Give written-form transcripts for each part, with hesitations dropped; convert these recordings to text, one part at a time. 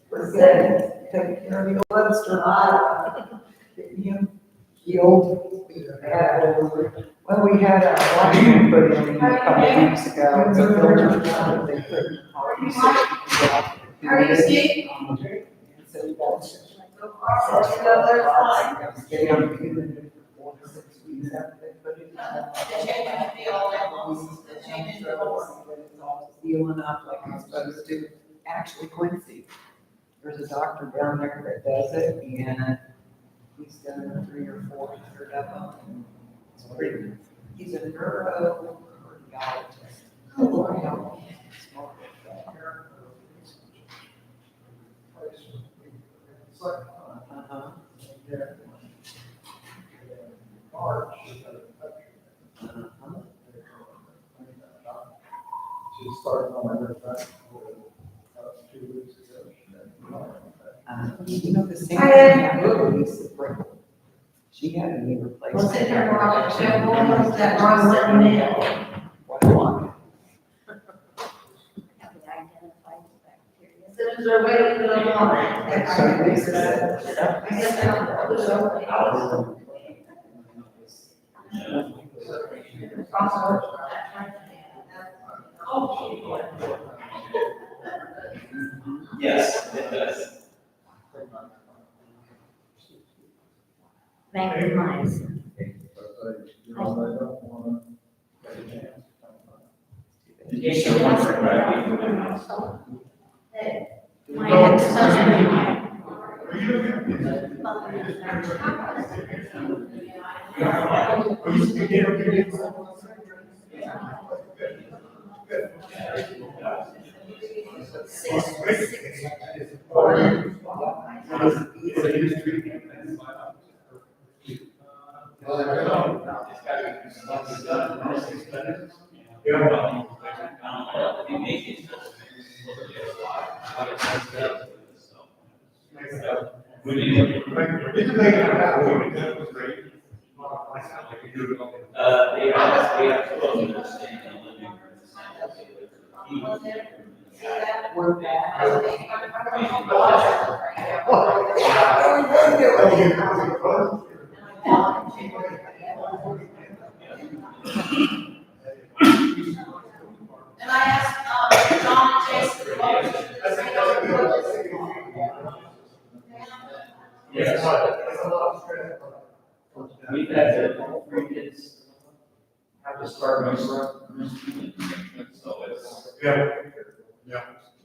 We're good. Taking care of the Webster. Getting him healed. Well, we had a washing put in a couple weeks ago. It's a filter that they put in. Are you Steve? Getting on the human for 4 to 6 weeks after they put it in. The change in the whole. It's all healing up like it's supposed to. Actually, Quincy, there's a doctor down there that does it, and he's done 3 or 4 of them. It's pretty. He's a neurocardiologist. Oh, She started on my back 2 weeks ago. You know, the same thing, Lisa Brickle. She had a knee replacement. Was it her wrong? Was that wrong letting in? What do you want? So is there a way to put them on? So Lisa said, I guess I'll put it over. Yes, it does. Maximize. In case you're wondering, right? My ex-husband. They have to understand the living room. we're back. And I asked, John and Jason, what was Yes. We've had all 3 kids have to start over, so it's. Yeah.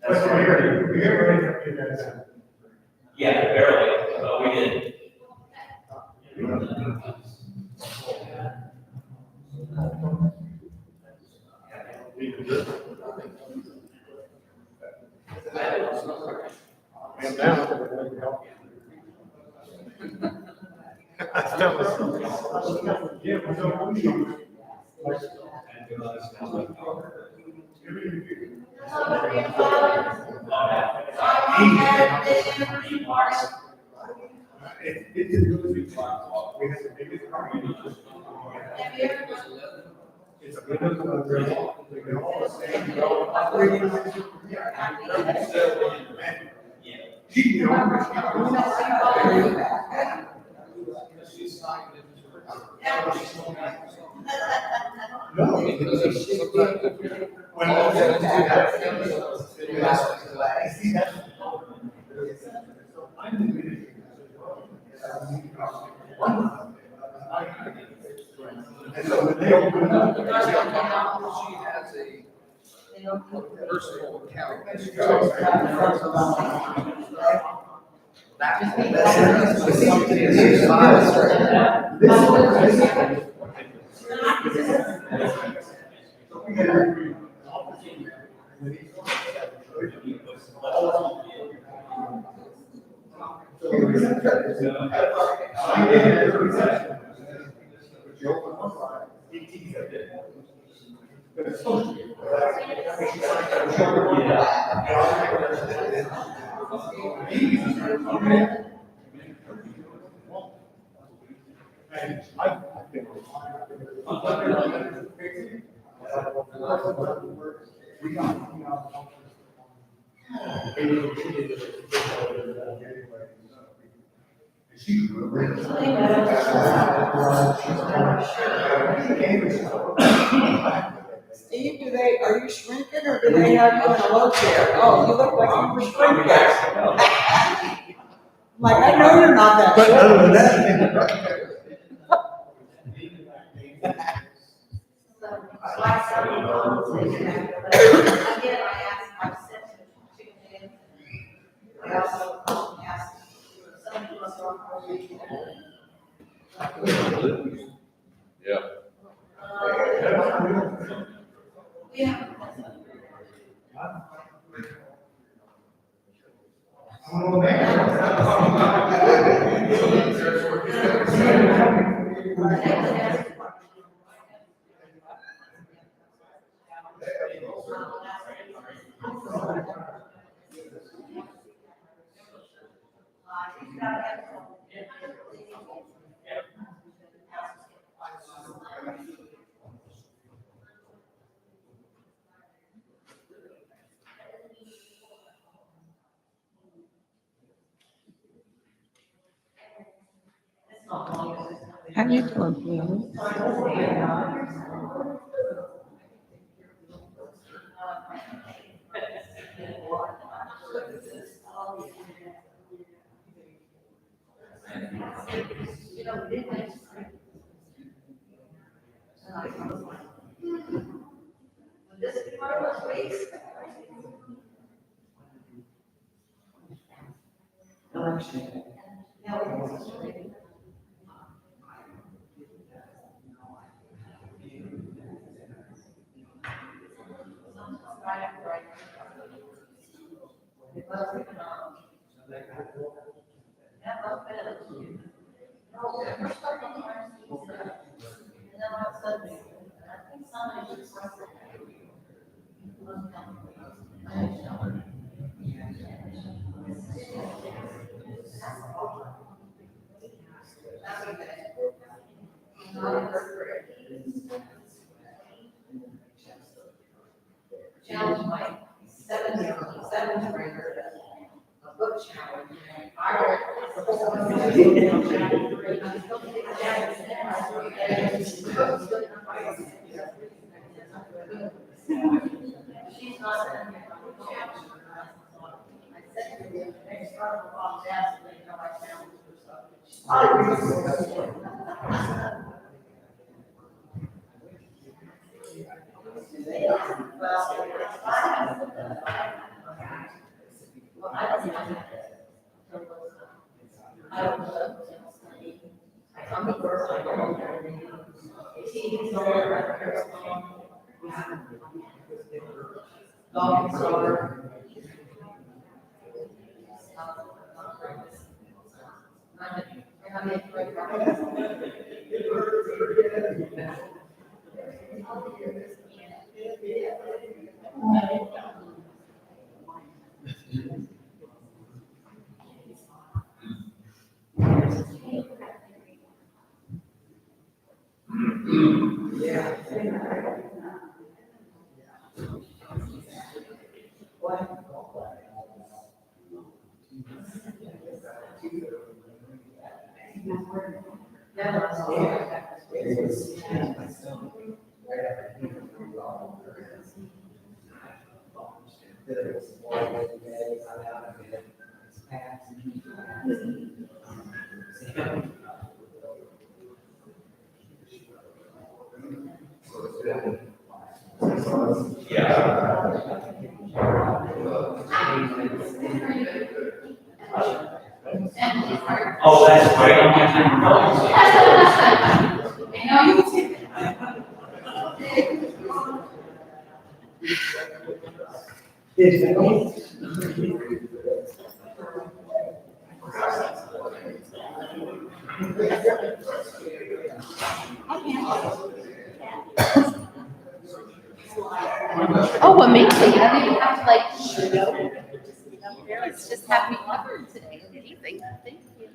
That's right. Yeah, barely, but we did. It's a good one. They're all the same. No, because and so when they open up, she has a personal account. Steve, are you shrinking or do they have you in a low chair? Oh, you look like you were shrinking. I'm like, I know you're not that But short. other than that. Like some conversation after, but again, I asked, I sent him chicken eggs. I also asked, some of us are. Yeah. Yeah. How you doing? This is part of the weeks. Election. Challenge my seventh grader, a book challenge. She's not. I said to her, next time the mom asks me, I challenge herself. Well, I don't know. I don't know. I come to work, I don't know. He's nowhere. Dog is over. Oh, that's great. I know you too. Oh, amazing. I don't even have to like, it's just have me covered today. Amazing. Thank you.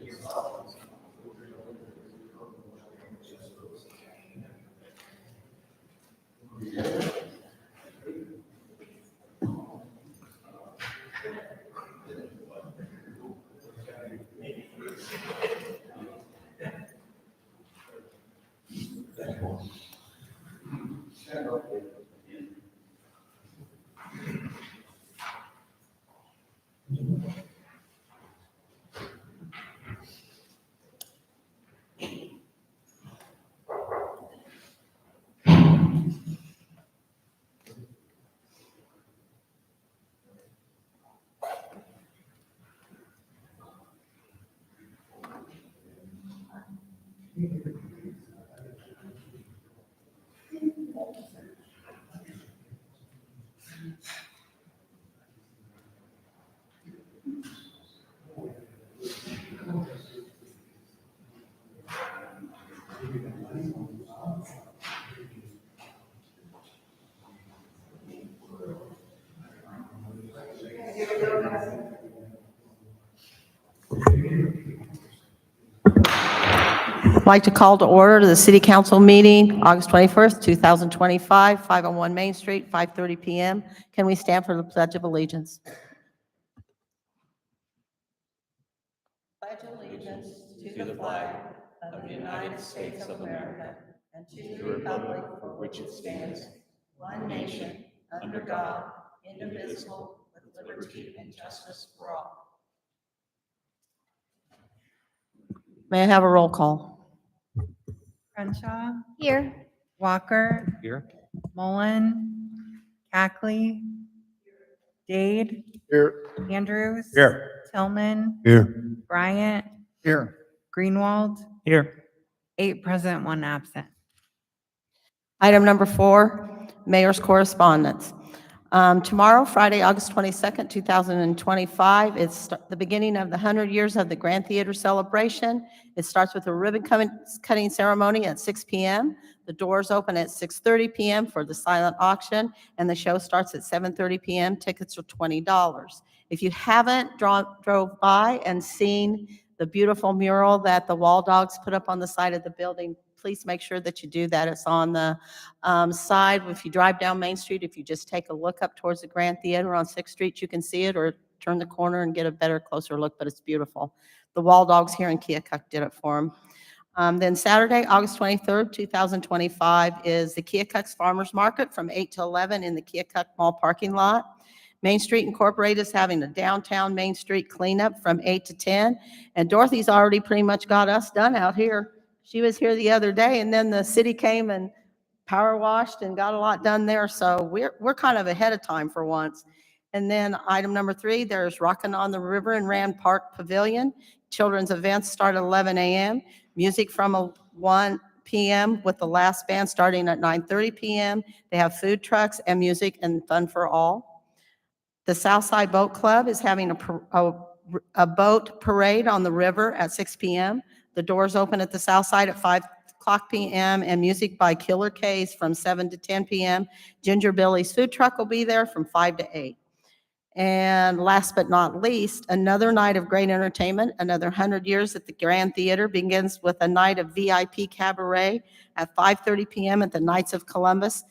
I'd like to call to order the City Council meeting, August 21st, 2025, 501 Main Street, 5:30 PM. Can we stand for the Pledge of Allegiance? Pledge allegiance to the flag of the United States of America and to the republic for which it stands, one nation, under God, indivisible, with liberty and justice for all. May I have a roll call? Crenshaw, Here. Walker, Here. Mullen, Cackley, Dade, Here. Andrews, Here. Tillman, Here. Bryant, Here. Greenwald, Here. 8 present, 1 absent. Item number 4, Mayor's Correspondence. Tomorrow, Friday, August 22nd, 2025, it's the beginning of the 100 years of the Grand Theater celebration. It starts with a ribbon cutting ceremony at 6 p.m. The doors open at 6:30 p.m. for the silent auction, and the show starts at 7:30 p.m. Tickets are $20. If you haven't drove by and seen the beautiful mural that the Wall Dogs put up on the side of the building, please make sure that you do that. It's on the side. If you drive down Main Street, if you just take a look up towards the Grand Theater on 6th Street, you can see it, or turn the corner and get a better, closer look, but it's beautiful. The Wall Dogs here in Keokuk did it for them. Then Saturday, August 23rd, 2025, is the Keokuk's Farmers Market from 8 to 11 in the Keokuk Mall parking lot. Main Street Incorporated is having a downtown Main Street cleanup from 8 to 10, and Dorothy's already pretty much got us done out here. She was here the other day, and then the city came and power washed and got a lot done there, so we're kind of ahead of time for once. And then item number 3, there's Rockin' on the River in Rand Park Pavilion. Children's events start at 11 a.m. Music from 1 p.m. with the last band starting at 9:30 p.m. They have food trucks and music and fun for all. The Southside Boat Club is having a boat parade on the river at 6 p.m. The doors open at the south side at 5 o'clock p.m. and music by Killer K's from 7 to 10 p.m. Ginger Billy's food truck will be there from 5 to 8. And last but not least, another night of great entertainment, another 100 years at the Grand Theater begins with a night of VIP cabaret at 5:30 p.m. at the Knights of Columbus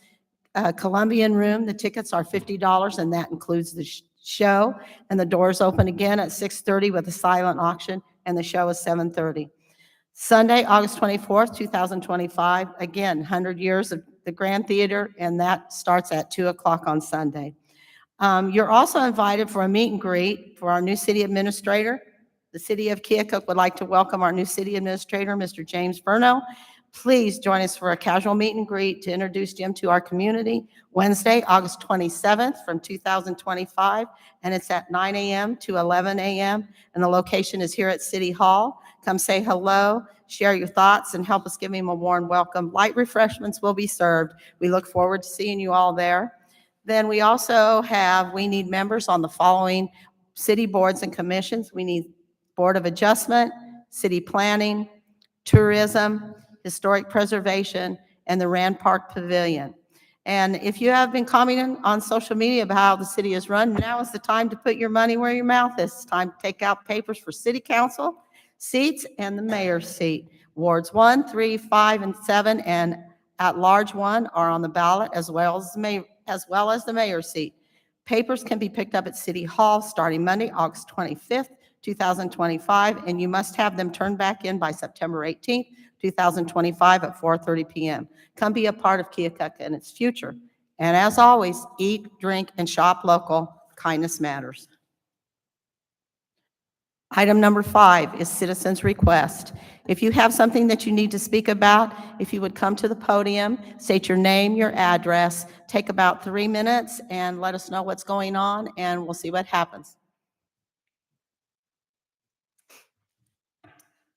Columbian Room. The tickets are $50, and that includes the show. And the doors open again at 6:30 with a silent auction, and the show is 7:30. Sunday, August 24th, 2025, again, 100 years of the Grand Theater, and that starts at 2 o'clock on Sunday. You're also invited for a meet and greet for our new city administrator. The city of Keokuk would like to welcome our new city administrator, Mr. James Verno. Please join us for a casual meet and greet to introduce Jim to our community, Wednesday, August 27th from 2025, and it's at 9 a.m. to 11 a.m., and the location is here at City Hall. Come say hello, share your thoughts, and help us give him a warm welcome. Light refreshments will be served. We look forward to seeing you all there. Then we also we need members on the following city boards and commissions. We need Board of Adjustment, City Planning, Tourism, Historic Preservation, and the Rand Park Pavilion. And if you have been commenting on social media about how the city is run, now is the time to put your money where your mouth is. It's time to take out papers for city council seats and the mayor's seat. Wards 1, 3, 5, and 7, and at-large 1 are on the ballot, as well as the mayor's seat. Papers can be picked up at City Hall starting Monday, August 25th, 2025, and you must have them turned back in by September 18th, 2025 at 4:30 p.m. Come be a part of Keokuk and its future. And as always, eat, drink, and shop local. Kindness matters. Item number 5 is citizens' request. If you have something that you need to speak about, if you would come to the podium, state your name, your address, take about 3 minutes, and let us know what's going on, and we'll see what happens.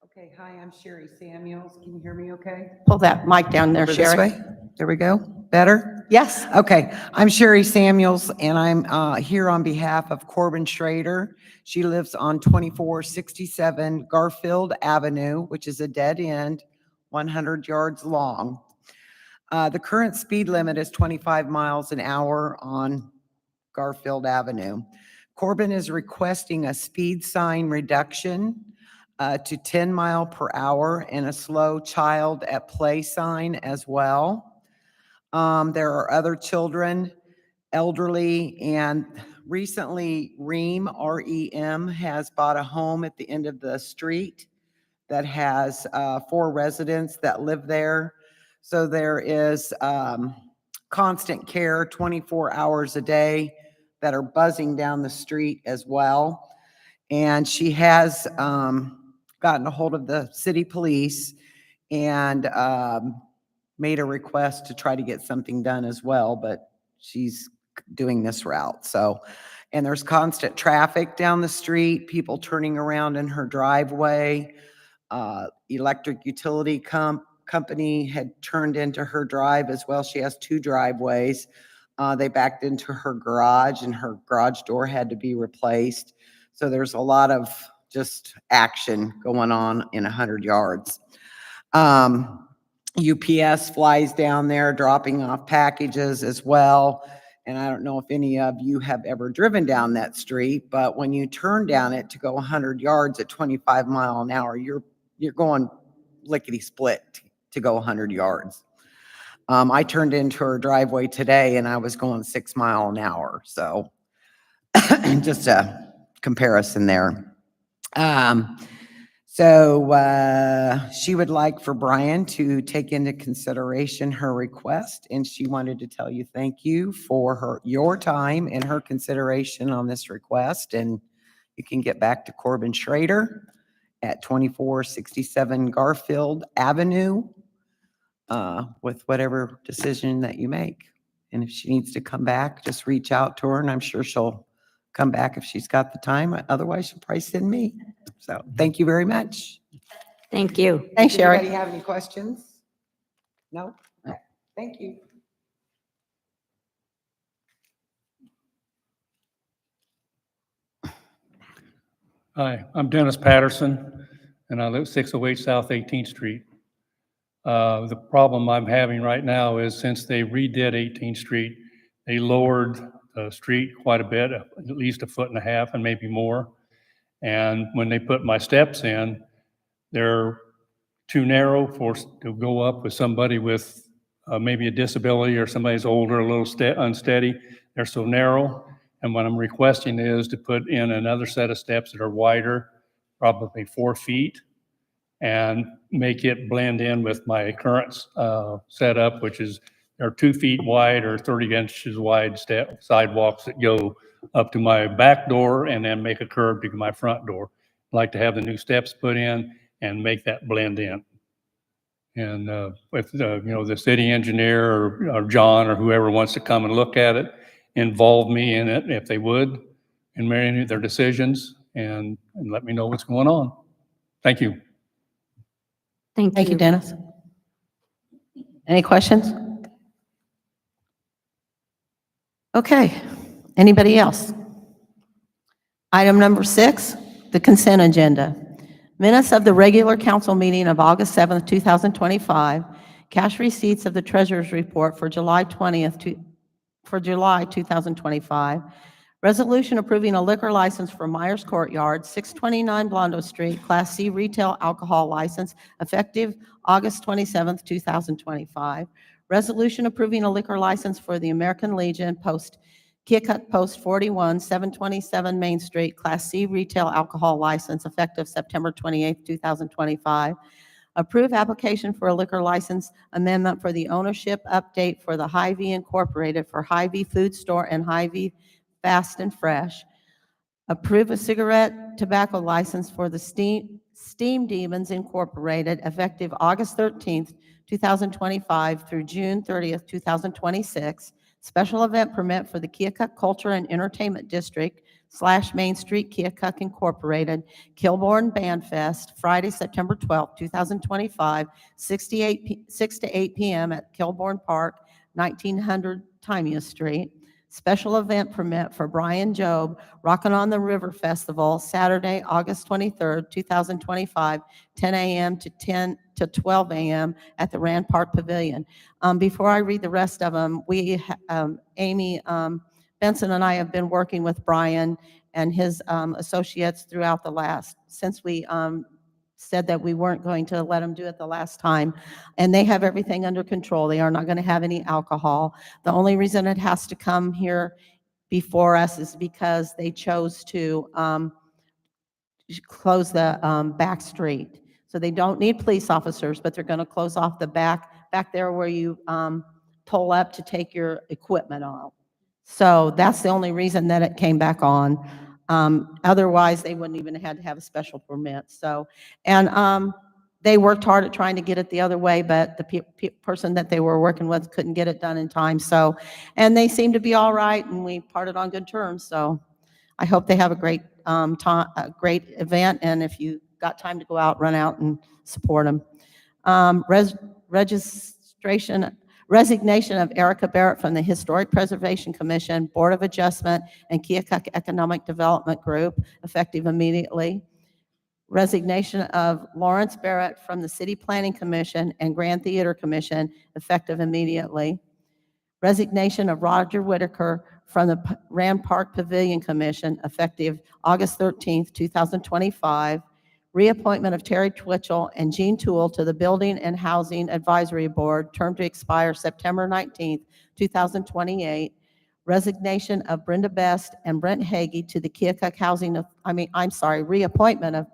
Okay, hi, I'm Sherry Samuels. Can you hear me okay? Pull that mic down there, Over this Sherry. way? There we go. Better? Yes. Okay, I'm Sherry Samuels, and I'm here on behalf of Corbin Schrader. She lives on 2467 Garfield Avenue, which is a dead end, 100 yards long. The current speed limit is 25 miles an hour on Garfield Avenue. Corbin is requesting a speed sign reduction to 10 mile per hour and a slow child at play sign as well. There are other children, elderly, and recently REM has bought a home at the end of the street that has 4 residents that live there. So there is constant care 24 hours a day that are buzzing down the street as well. And she has gotten a hold of the city police and made a request to try to get something done as well, but she's doing this route. So, and there's constant traffic down the street, people turning around in her driveway. Electric utility company had turned into her drive as well. She has 2 driveways. They backed into her garage and her garage door had to be replaced. So there's a lot of just action going on in 100 yards. UPS flies down there dropping off packages as well. And I don't know if any of you have ever driven down that street, but when you turn down it to go 100 yards at 25 mile an hour, you're going lickety split to go 100 yards. I turned into her driveway today and I was going 6 mile an hour. So just a comparison there. So she would like for Brian to take into consideration her request, and she wanted to tell you thank you for your time and her consideration on this request. And you can get back to Corbin Schrader at 2467 Garfield Avenue with whatever decision that you make. And if she needs to come back, just reach out to her, and I'm sure she'll come back if she's got the time. Otherwise, she'll probably send me. So thank you very much. Thank you. Thanks, Does anybody Sherry. have any questions? No? Okay, thank you. Hi, I'm Dennis Patterson, and I live 608 South 18th Street. The problem I'm having right now is since they redid 18th Street, they lowered the street quite a bit, at least 1.5 feet and maybe more. And when they put my steps in, they're too narrow to go up with somebody with maybe a disability or somebody's older, a little unsteady. They're so narrow. And what I'm requesting is to put in another set of steps that are wider, probably 4 feet, and make it blend in with my current setup, which is they're 2 feet wide or 30 inches wide sidewalks that go up to my back door and then make a curve to my front door. I'd like to have the new steps put in and make that blend in. And if the city engineer or John or whoever wants to come and look at it, involve me in it if they would, and any of their decisions, and let me know what's going on. Thank you. Thank you, Dennis. Any questions? Okay, anybody else? Item number 6, the consent agenda. Minutes of the regular council meeting of August 7th, 2025. Cash receipts of the treasurer's report for July 2025. Resolution approving a liquor license for Myers Courtyard, 629 Blondo Street, Class C retail alcohol license, effective August 27th, 2025. Resolution approving a liquor license for the American Legion Post Keokuk Post 41, 727 Main Street, Class C retail alcohol license effective September 28, 2025. Approve application for a liquor license amendment for the ownership update for the Hy-Vee Incorporated for Hy-Vee Food Store and Hy-Vee Fast and Fresh. Approve a cigarette tobacco license for the Steam Demons Incorporated effective August 13th, 2025 through June 30th, 2026. Special event permit for the Keokuk Culture and Entertainment District / Main Street Keokuk Incorporated, Kilbourne Band Fest, Friday, September 12th, 2025, 6 to 8 p.m. at Kilbourne Park, 1900 Timea Street. Special event permit for Brian Job Rockin' on the River Festival, Saturday, August 23rd, 2025, 10 a.m. to 12 a.m. at the Rand Park Pavilion. Before I read the rest of them, Amy Benson and I have been working with Brian and his associates throughout since we said that we weren't going to let them do it the last time. And they have everything under control. They are not going to have any alcohol. The only reason it has to come here before us is because they chose to close the back street. So they don't need police officers, but they're going to close off the back there where you pull up to take your equipment off. So that's the only reason that it came back on. Otherwise, they wouldn't even have to have a special permit. So, and they worked hard at trying to get it the other way, but the person that they were working with couldn't get it done in time. So, and they seem to be all right, and we parted on good terms. So, I hope they have a great great event. And if you got time to go out, run out and support them. Resignation of Erica Barrett from the Historic Preservation Commission, Board of Adjustment, and Keokuk Economic Development Group, effective immediately. Resignation of Lawrence Barrett from the City Planning Commission and Grand Theater Commission, effective immediately. Resignation of Roger Whitaker from the Rand Park Pavilion Commission, effective August 13th, 2025. Reappointment of Terry Twitchell and Jean Toole to the Building and Housing Advisory Board, term to expire September 19th, 2028. Resignation of Brenda Best and Brent Hagee to the Keokuk reappointment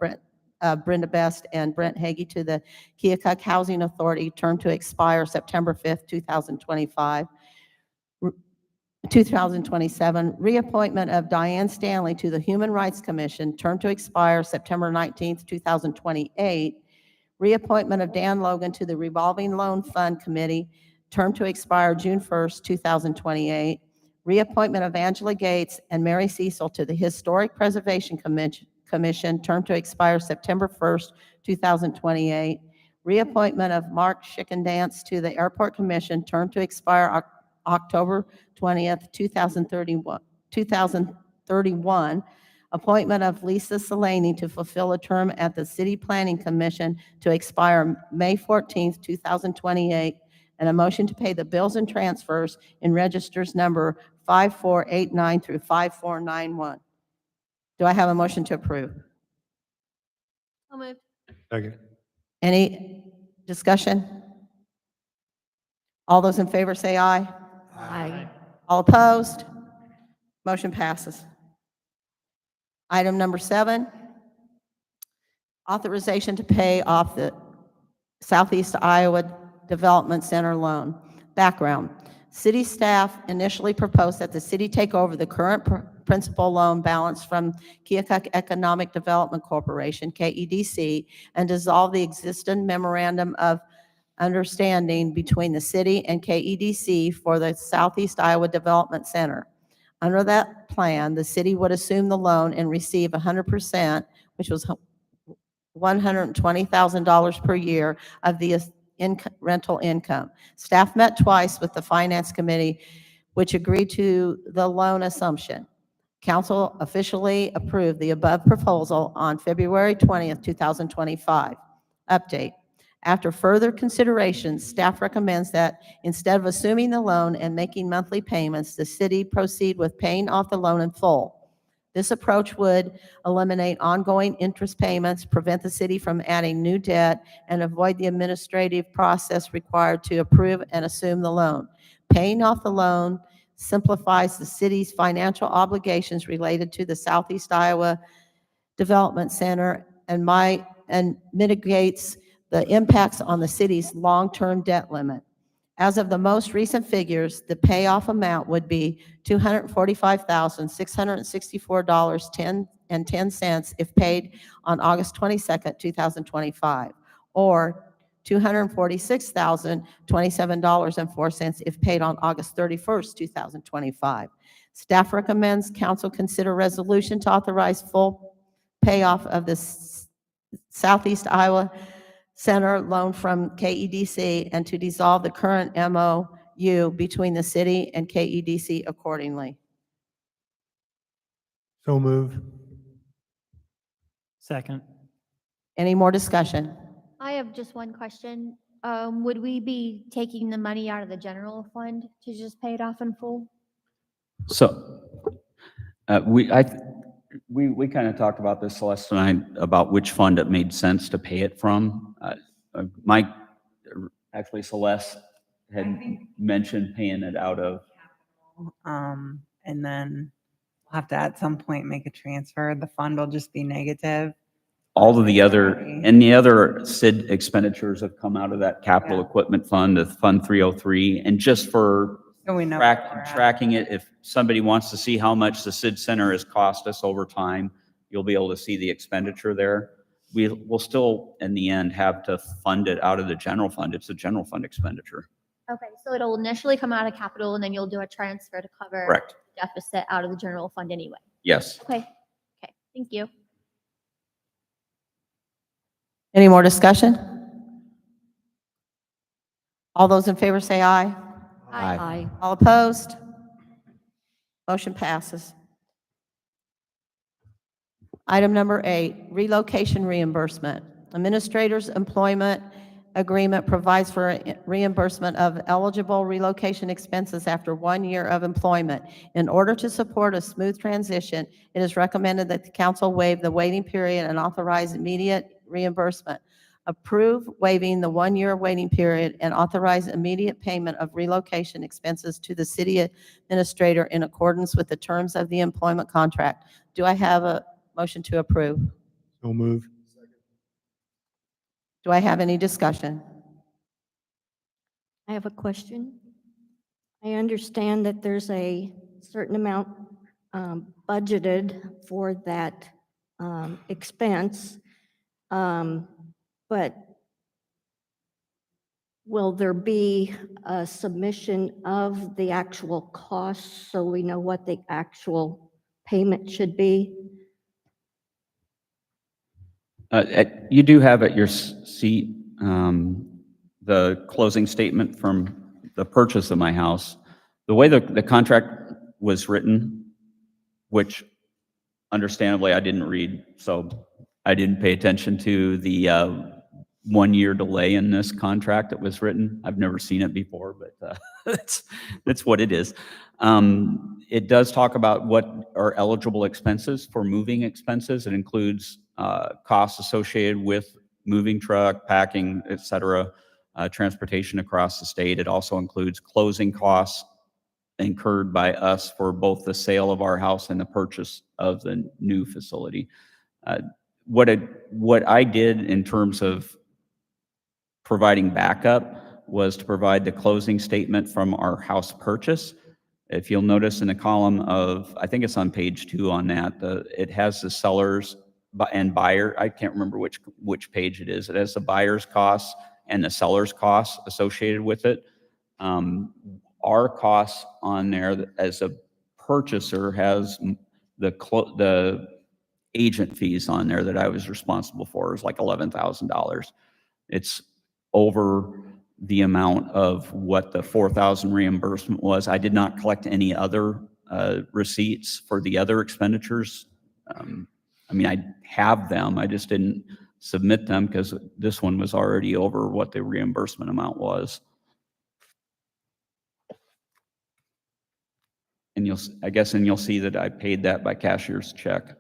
of Brenda Best and Brent Hagee to the Keokuk Housing Authority, term to expire September 5th, 2027. Reappointment of Diane Stanley to the Human Rights Commission, term to expire September 19th, 2028. Reappointment of Dan Logan to the Revolving Loan Fund Committee, term to expire June 1st, 2028. Reappointment of Angela Gates and Mary Cecil to the Historic Preservation Commission, term to expire September 1st, 2028. Reappointment of Mark Schickendance to the Airport Commission, term to expire October 20th, 2031. Appointment of Lisa Salaney to fulfill a term at the City Planning Commission to expire May 14th, 2028. And a motion to pay the bills and transfers in registers number 5489 through 5491. Do I have a motion to approve? I'll move. Second. Any discussion? All those in favor say aye. Aye. All opposed? Motion passes. Item number 7, authorization to pay off the Southeast Iowa Development Center loan. Background: city staff initially proposed that the city take over the current principal loan balance from Keokuk Economic Development Corporation, KEDC, and dissolve the existing memorandum of understanding between the city and KEDC for the Southeast Iowa Development Center. Under that plan, the city would assume the loan and receive 100%, which was $120,000 per year of the rental income. Staff met twice with the Finance Committee, which agreed to the loan assumption. Council officially approved the above proposal on February 20th, 2025. Update: after further consideration, staff recommends that instead of assuming the loan and making monthly payments, the city proceed with paying off the loan in full. This approach would eliminate ongoing interest payments, prevent the city from adding new debt, and avoid the administrative process required to approve and assume the loan. Paying off the loan simplifies the city's financial obligations related to the Southeast Iowa Development Center and mitigates the impacts on the city's long-term debt limit. As of the most recent figures, the payoff amount would be $245,664.10 if paid on August 22nd, 2025, or $246,027.04 if paid on August 31st, 2025. Staff recommends council consider resolution to authorize full payoff of the Southeast Iowa Center loan from KEDC and to dissolve the current MOU between the city and KEDC accordingly. So move. Second. Any more discussion? I have just one question. Would we be taking the money out of the general fund to just pay it off in full? So, we kind of talked about this, Celeste and I, about which fund it made sense to pay it from. Mike, actually Celeste had mentioned paying it out of. And then we'll have to at some point make a transfer. The fund will just be negative. All of the other, and the other SID expenditures have come out of that capital equipment fund, the Fund 303, and just for So we know tracking it, if somebody wants to see how much the SID Center has cost us over time, you'll be able to see the expenditure there. We'll still, in the end, have to fund it out of the general fund. It's a general fund expenditure. Okay, so it'll initially come out of capital and then you'll do a transfer to cover Correct. the deficit out of the general fund anyway. Yes. Okay, thank you. Any more discussion? All those in favor say aye. Aye. All opposed? Motion passes. Item number 8, relocation reimbursement. Administrator's employment agreement provides for reimbursement of eligible relocation expenses after 1 year of employment. In order to support a smooth transition, it is recommended that the council waive the waiting period and authorize immediate reimbursement. Approve waiving the 1 year waiting period and authorize immediate payment of relocation expenses to the city administrator in accordance with the terms of the employment contract. Do I have a motion to approve? So move. Do I have any discussion? I have a question. I understand that there's a certain amount budgeted for that expense, but will there be a submission of the actual costs so we know what the actual payment should be? You do have at your seat the closing statement from the purchase of my house. The way the contract was written, which understandably I didn't read, so I didn't pay attention to the 1 year delay in this contract that was written. I've never seen it before, but that's what it is. It does talk about what are eligible expenses for moving expenses. It includes costs associated with moving truck, packing, et cetera, transportation across the state. It also includes closing costs incurred by us for both the sale of our house and the purchase of the new facility. What I did in terms of providing backup was to provide the closing statement from our house purchase. If you'll notice in the column of, I think it's on page 2 on that, it has the sellers and buyer. I can't remember which page it is. It has the buyer's costs and the seller's costs associated with it. Our costs on there as a purchaser has the agent fees on there that I was responsible for is like $11,000. It's over the amount of what the $4,000 reimbursement was. I did not collect any other receipts for the other expenditures. I mean, I have them, I just didn't submit them because this one was already over what the reimbursement amount was. And you'll see that I paid that by cashier's check.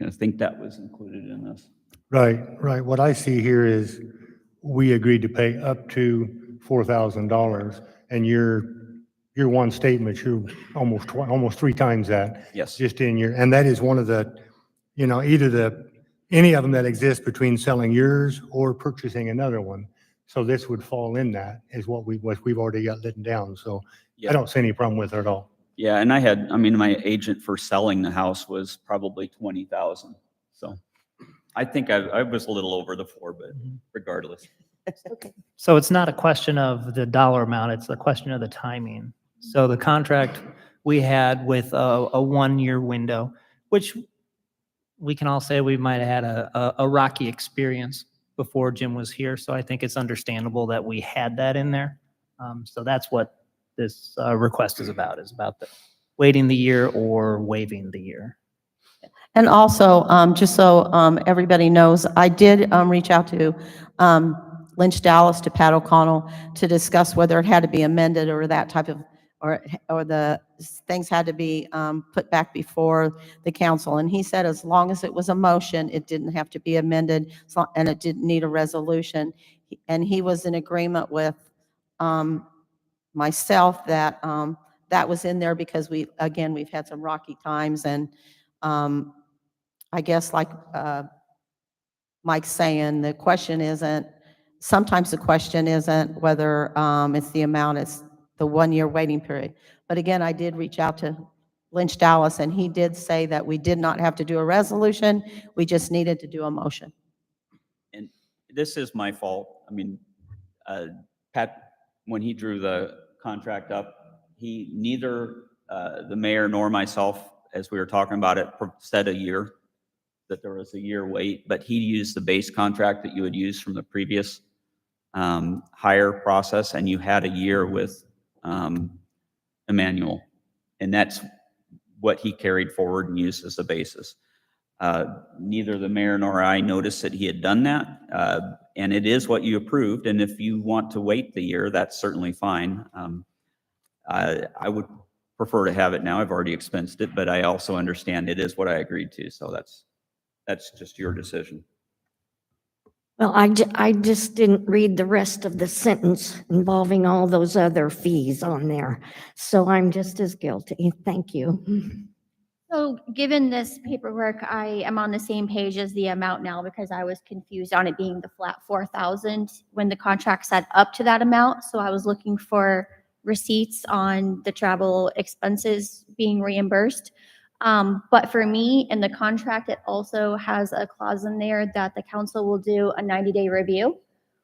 I think that was included in this. Right. What I see here is we agreed to pay up to $4,000 and you're your one statement, you're almost 3 times that. Yes. Just in your, and that is one of the, any of them that exist between selling yours or purchasing another one. So this would fall in that, is what we've already got written down. So Yeah. I don't see any problem with it at all. Yeah, and my agent for selling the house was probably 20,000. So I think I was a little over the 4, but regardless. So it's not a question of the dollar amount, it's a question of the timing. So the contract we had with a 1-year window, which we can all say we might have had a rocky experience before Jim was here. So I think it's understandable that we had that in there. So that's what this request is about the waiting the year or waiving the year. And also, just so everybody knows, I did reach out to Lynch Dallas, to Pat O'Connell, to discuss whether it had to be amended or that type of, or the things had to be put back before the council. And he said as long as it was a motion, it didn't have to be amended, and it didn't need a resolution. And he was in agreement with myself that that was in there because we've had some rocky times, and I guess like Mike's saying, sometimes the question isn't whether it's the amount, it's the 1-year waiting period. But again, I did reach out to Lynch Dallas, and he did say that we did not have to do a resolution, we just needed to do a motion. And this is my fault. I mean, Pat, when he drew the contract up, neither the mayor nor myself, as we were talking about it, said a year, that there was a year wait, but he used the base contract that you would use from the previous hire process, and you had a year with Emmanuel. And that's what he carried forward and used as the basis. Neither the mayor nor I noticed that he had done that, and it is what you approved, and if you want to wait the year, that's certainly fine. I would prefer to have it now. I've already expensed it, but I also understand it is what I agreed to, so that's just your decision. Well, I just didn't read the rest of the sentence involving all those other fees on there. So I'm just as guilty. Thank you. So given this paperwork, I am on the same page as the amount now because I was confused on it being the flat 4,000 when the contract said up to that amount. So I was looking for receipts on the travel expenses being reimbursed. But for me, in the contract, it also has a clause in there that the council will do a 90-day review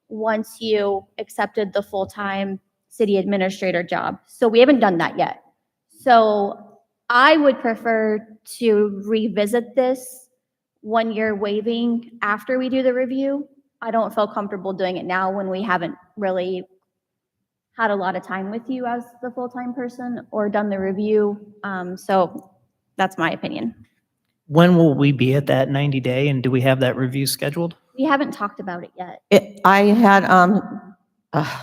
once you accepted the full-time city administrator job. So we haven't done that yet. So I would prefer to revisit this 1-year waiving after we do the review. I don't feel comfortable doing it now when we haven't really had a lot of time with you as the full-time person or done the review. So that's my opinion. When will we be at that 90-day, and do we have that review scheduled? We haven't talked about it yet. I had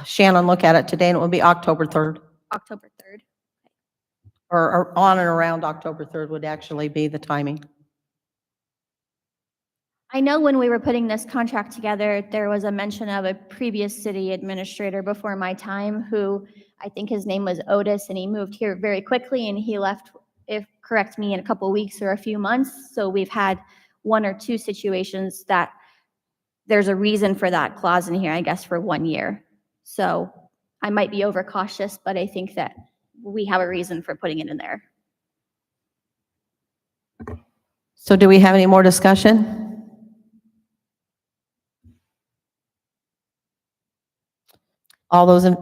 Shannon look at it today, and it will be October 3rd. October 3rd. Or on and around October 3rd would actually be the timing. I know when we were putting this contract together, there was a mention of a previous city administrator before my time who I think his name was Otis, and he moved here very quickly, and he left, if correct me, in a couple of weeks or a few months. So we've had 1 or 2 situations that there's a reason for that clause in here, I guess, for 1 year. So I might be overcautious, but I think that we have a reason for putting it in there. So do we have any more discussion? All those in,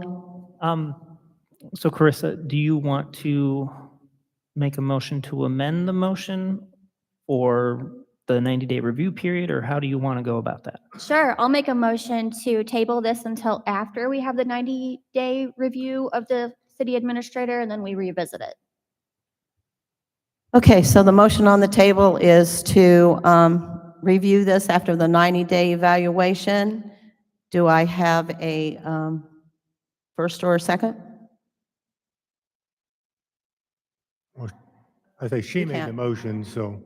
So Carissa, do you want to make a motion to amend the motion or the 90-day review period, or how do you want to go about that? Sure, I'll make a motion to table this until after we have the 90-day review of the city administrator, and then we revisit it. okay, so the motion on the table is to review this after the 90-day evaluation. Do I have a first or a second? I say she You made the can't. motion, so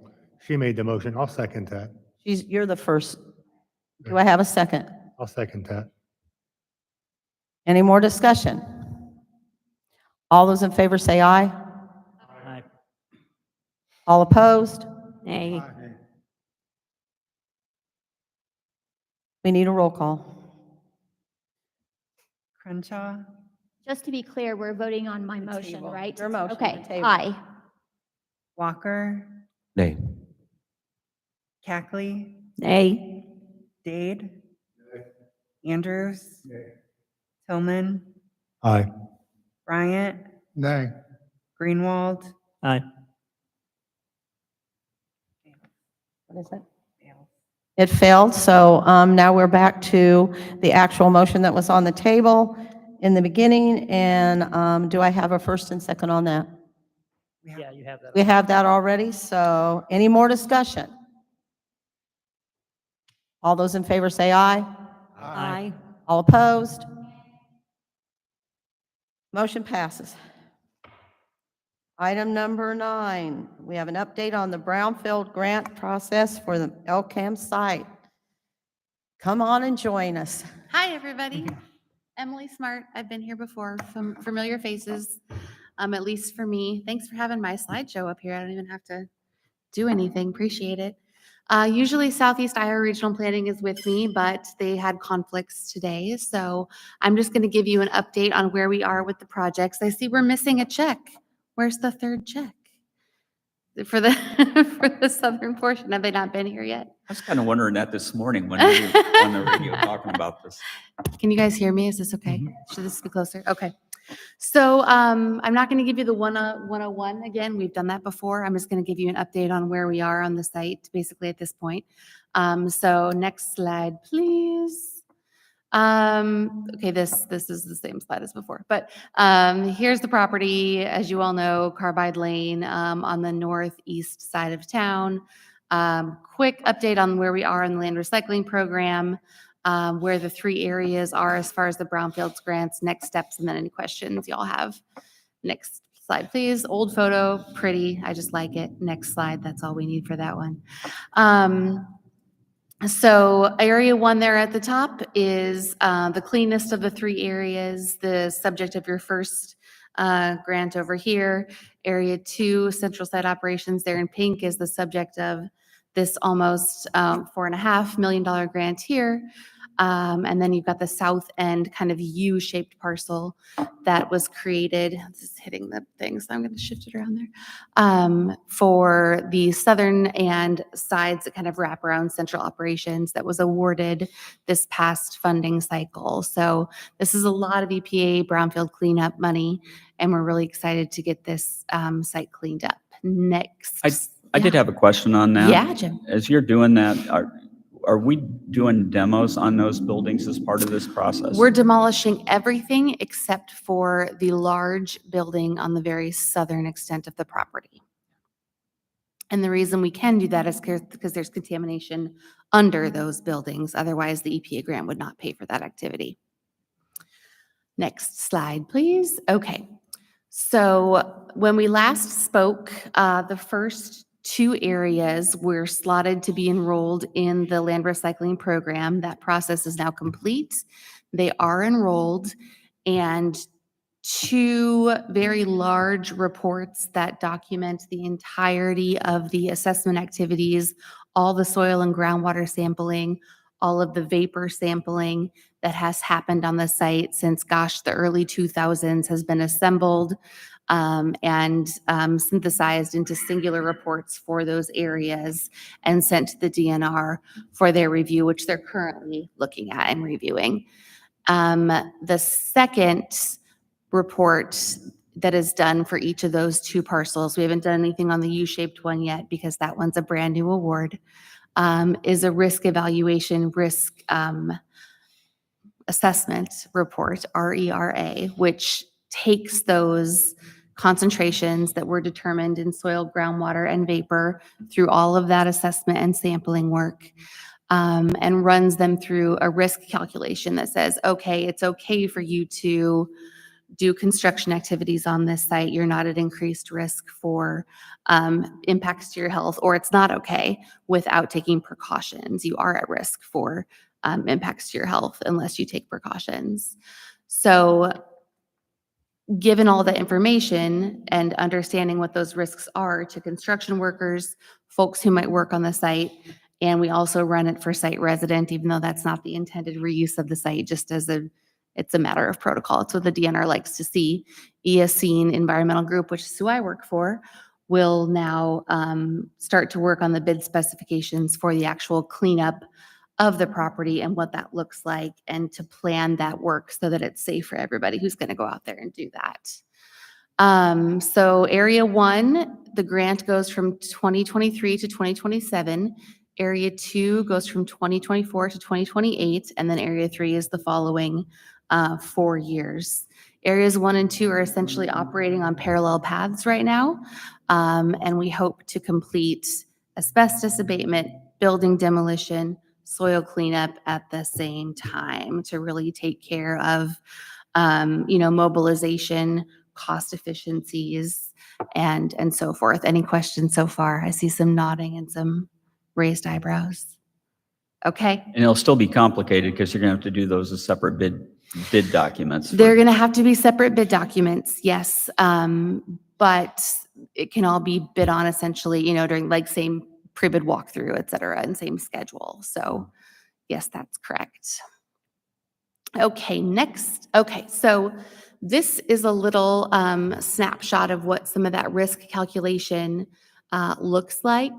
she made the motion. I'll second that. You're the first. Do I have a second? I'll second that. Any more discussion? All those in favor say aye. Aye. All opposed? Nay. We need a roll call. Crenshaw, Just to be clear, we're voting on my motion, table. right? Your motion, Okay, the table. aye. Walker, Nay. Cackley, Nay. Dade, Andrews, Tillman, Aye. Bryant, Nay. Greenwald. Aye. What is it? It failed, so now we're back to the actual motion that was on the table in the beginning, and do I have a first and second on that? Yeah, you have that. We have that already, so any more discussion? All those in favor say aye. Aye. All opposed? Motion passes. Item number 9, we have an update on the brownfield grant process for the LCAM site. Come on and join us. Hi, everybody. Emily Smart. I've been here before, familiar faces, at least for me. Thanks for having my slideshow up here. I don't even have to do anything. Appreciate it. Usually Southeast Iowa Regional Planning is with me, but they had conflicts today. So I'm just going to give you an update on where we are with the projects. I see we're missing a check. Where's the third check? For the, for the southern portion. Have they not been here yet? I was kind of wondering that this morning when we were on the radio talking about this. Can you guys hear me? Is this okay? Should this be closer? Okay. So I'm not going to give you the 101 again. We've done that before. I'm just going to give you an update on where we are on the site, basically at this point. So next slide, please. Okay, this is the same slide as before, but here's the property. As you all know, Carbide Lane on the northeast side of town. Quick update on where we are in the land recycling program, where the 3 areas are as far as the brownfields grants, next steps, and then any questions y'all have. Next slide, please. Old photo, pretty. I just like it. Next slide. That's all we need for that one. So area 1 there at the top is the cleanest of the 3 areas, the subject of your first grant over here. Area 2, central site operations there in pink, is the subject of this almost $4.5 million grant here. And then you've got the south end kind of U-shaped parcel that was created. This is hitting the thing, so I'm going to shift it around there. For the southern and sides that kind of wrap around central operations that was awarded this past funding cycle. So this is a lot of EPA brownfield cleanup money, and we're really excited to get this site cleaned up. Next. I did have a question on that. Yeah, Jim. As you're doing that, are we doing demos on those buildings as part of this process? We're demolishing everything except for the large building on the very southern extent of the property. And the reason we can do that is because there's contamination under those buildings. Otherwise, the EPA grant would not pay for that activity. Next slide, please. Okay. So when we last spoke, the first 2 areas were slotted to be enrolled in the land recycling program. That process is now complete. They are enrolled, and 2 very large reports that document the entirety of the assessment activities, all the soil and groundwater sampling, all of the vapor sampling that has happened on the site since, gosh, the early 2000s has been assembled and synthesized into singular reports for those areas and sent to the DNR for their review, which they're currently looking at and reviewing. The second report that is done for each of those 2 parcels, we haven't done anything on the U-shaped one yet because that one's a brand new award, is a risk evaluation, risk assessment report, RERA, which takes those concentrations that were determined in soil, groundwater, and vapor through all of that assessment and sampling work, and runs them through a risk calculation that says, okay, it's okay for you to do construction activities on this site. You're not at increased risk for impacts to your health, or it's not okay without taking precautions. You are at risk for impacts to your health unless you take precautions. So given all the information and understanding what those risks are to construction workers, folks who might work on the site, and we also run it for site resident, even though that's not the intended reuse of the site, just as it's a matter of protocol. It's what the DNR likes to see. ESCene Environmental Group, which is who I work for, will now start to work on the bid specifications for the actual cleanup of the property and what that looks like, and to plan that work so that it's safe for everybody who's going to go out there and do that. So Area 1, the grant goes from 2023 to 2027. Area 2 goes from 2024 to 2028, and then Area 3 is the following 4 years. Areas 1 and 2 are essentially operating on parallel paths right now, and we hope to complete asbestos abatement, building demolition, soil cleanup at the same time to really take care of, mobilization, cost efficiencies, and so forth. Any questions so far? I see some nodding and some raised eyebrows. Okay. And it'll still be complicated because you're going to have to do those as separate bid documents. They're going to have to be separate bid documents, yes. But it can all be bid on essentially, during like same pre-bid walkthrough, et cetera, and same schedule. So yes, that's correct. Okay, next. Okay, so this is a little snapshot of what some of that risk calculation looks like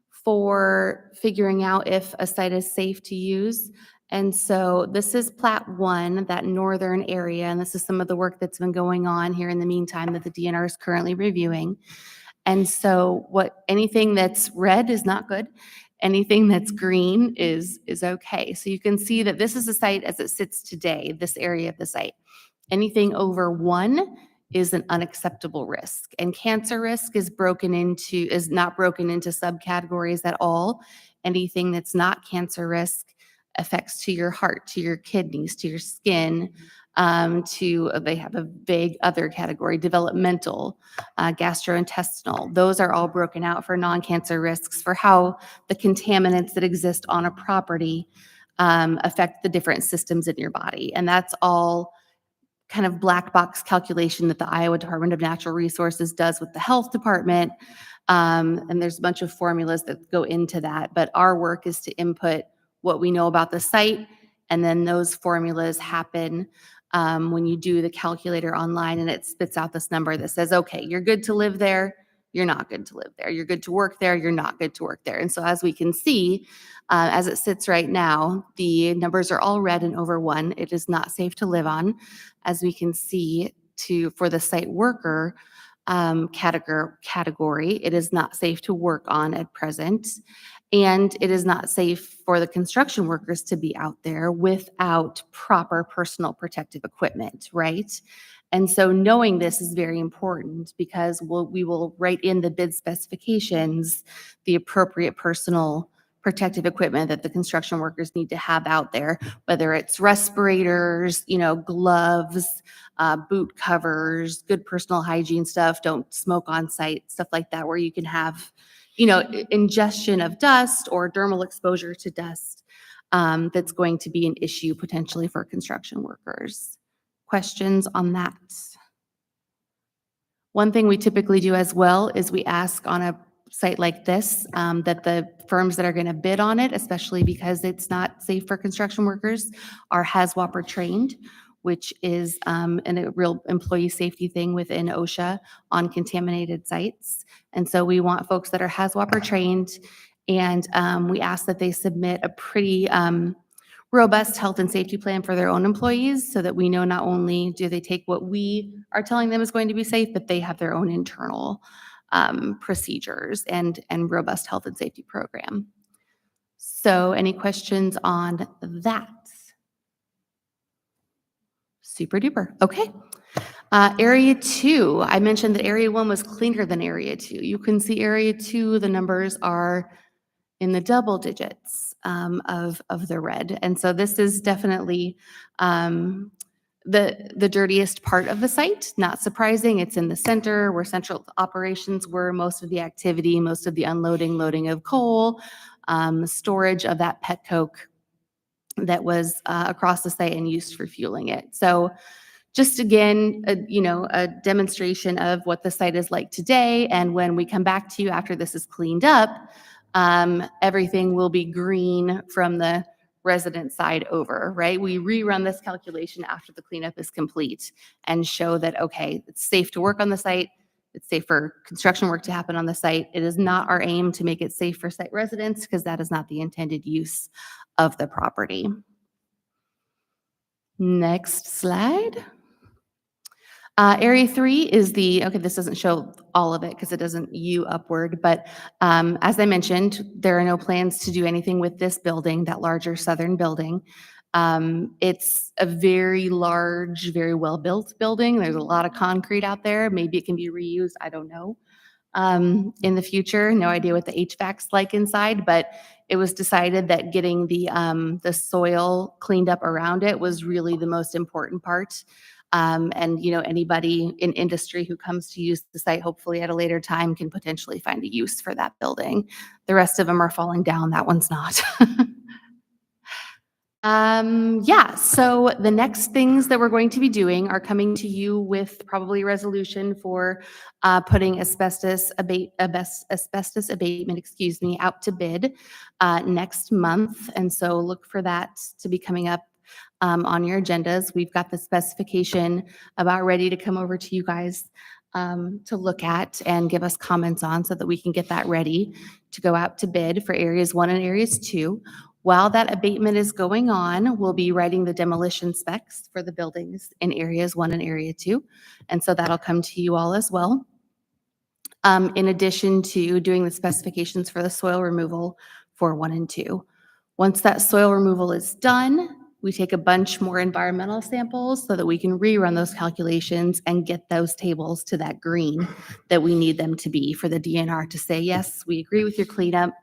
for figuring out if a site is safe to use. And so this is Plat 1, that northern area, and this is some of the work that's been going on here in the meantime that the DNR is currently reviewing. And so anything that's red is not good. Anything that's green is okay. So you can see that this is the site as it sits today, this area of the site. Anything over 1 is an unacceptable risk. And cancer risk is not broken into subcategories at all. Anything that's not cancer risk affects to your heart, to your kidneys, to your skin, they have a vague other category, developmental, gastrointestinal. Those are all broken out for non-cancer risks for how the contaminants that exist on a property affect the different systems in your body. And that's all kind of black box calculation that the Iowa Department of Natural Resources does with the health department. And there's a bunch of formulas that go into that. But our work is to input what we know about the site, and then those formulas happen when you do the calculator online, and it spits out this number that says, okay, you're good to live there, you're not good to live there. You're good to work there, you're not good to work there. And so as we can see, as it sits right now, the numbers are all red and over 1. It is not safe to live on. As we can see, for the site worker category, it is not safe to work on at present. And it is not safe for the construction workers to be out there without proper personal protective equipment, right? And so knowing this is very important because we will write in the bid specifications the appropriate personal protective equipment that the construction workers need to have out there, whether it's respirators, gloves, boot covers, good personal hygiene stuff, don't smoke on site, stuff like that, where you can have ingestion of dust or dermal exposure to dust that's going to be an issue potentially for construction workers. Questions on that? One thing we typically do as well is we ask on a site like this that the firms that are going to bid on it, especially because it's not safe for construction workers, are HAZWOPER trained, which is a real employee safety thing within OSHA on contaminated sites. And so we want folks that are HAZWOPER trained, and we ask that they submit a pretty robust health and safety plan for their own employees so that we know not only do they take what we are telling them is going to be safe, but they have their own internal procedures and robust health and safety program. So any questions on that? Super duper. Okay. Area 2, I mentioned that Area 1 was cleaner than Area 2. You can see Area 2, the numbers are in the double digits of the red. And so this is definitely the dirtiest part of the site. Not surprising. It's in the center where central operations were, most of the activity, most of the unloading, loading of coal, storage of that pet coke that was across the site and used for fueling it. So just again, a demonstration of what the site is like today. And when we come back to you after this is cleaned up, everything will be green from the resident side over, right? We rerun this calculation after the cleanup is complete and show that, okay, it's safe to work on the site. It's safe for construction work to happen on the site. It is not our aim to make it safe for site residents because that is not the intended use of the property. Next slide. Area 3 is okay, this doesn't show all of it because it doesn't U upward, but as I mentioned, there are no plans to do anything with this building, that larger southern building. It's a very large, very well-built building. There's a lot of concrete out there. Maybe it can be reused, I don't know. In the future, no idea what the HVAC's like inside, but it was decided that getting the soil cleaned up around it was really the most important part. And anybody in industry who comes to use the site, hopefully at a later time, can potentially find a use for that building. The rest of them are falling down. That one's not. Yeah, so the next things that we're going to be doing are coming to you with probably a resolution for putting asbestos abatement, out to bid next month. And so look for that to be coming up on your agendas. We've got the specification about ready to come over to you guys to look at and give us comments on so that we can get that ready to go out to bid for areas 1 and areas 2. While that abatement is going on, we'll be writing the demolition specs for the buildings in areas 1 and area 2. And so that'll come to you all as well. In addition to doing the specifications for the soil removal for 1 and 2. Once that soil removal is done, we take a bunch more environmental samples so that we can rerun those calculations and get those tables to that green that we need them to be for the DNR to say, yes, we agree with your cleanup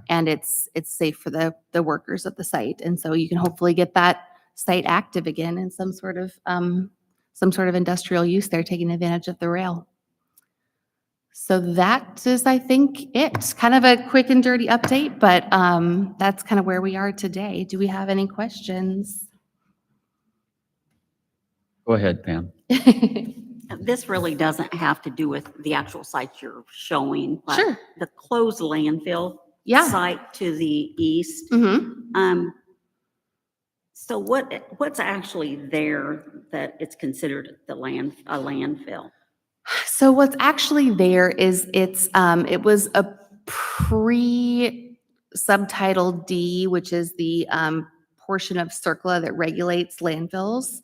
and it's safe for the workers at the site. And so you can hopefully get that site active again in some sort of industrial use there, taking advantage of the rail. So that is, I think, it. Kind of a quick and dirty update, but that's kind of where we are today. Do we have any questions? Go ahead, Pam. This really doesn't have to do with the actual site you're showing, but Sure. the closed landfill site to the east. So what's actually there that it's considered a landfill? So what's actually there is it was a subtitle D, which is the portion of CERCLA that regulates landfills.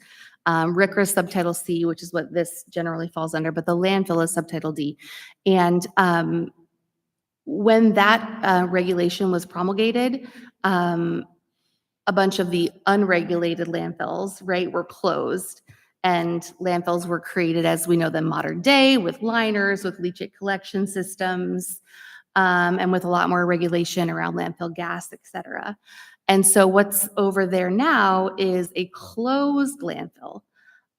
RCRA is subtitle C, which is what this generally falls under, but the landfill is subtitle D. And when that regulation was promulgated, a bunch of the unregulated landfills, right, were closed. And landfills were created as we know them modern day, with liners, with leachate collection systems, and with a lot more regulation around landfill gas, et cetera. And so what's over there now is a closed landfill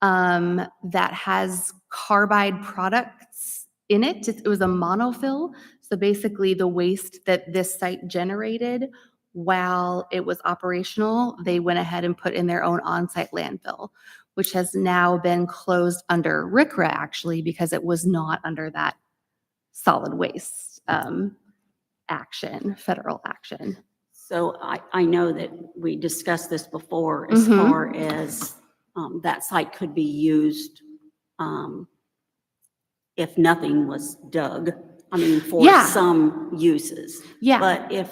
that has carbide products in it. It was a monofill. So basically the waste that this site generated while it was operational, they went ahead and put in their own on-site landfill, which has now been closed under RCRA actually, because it was not under that solid waste federal action. So I know that we discussed this before as far as that site could be used if nothing was dug, for some uses. Yeah. But if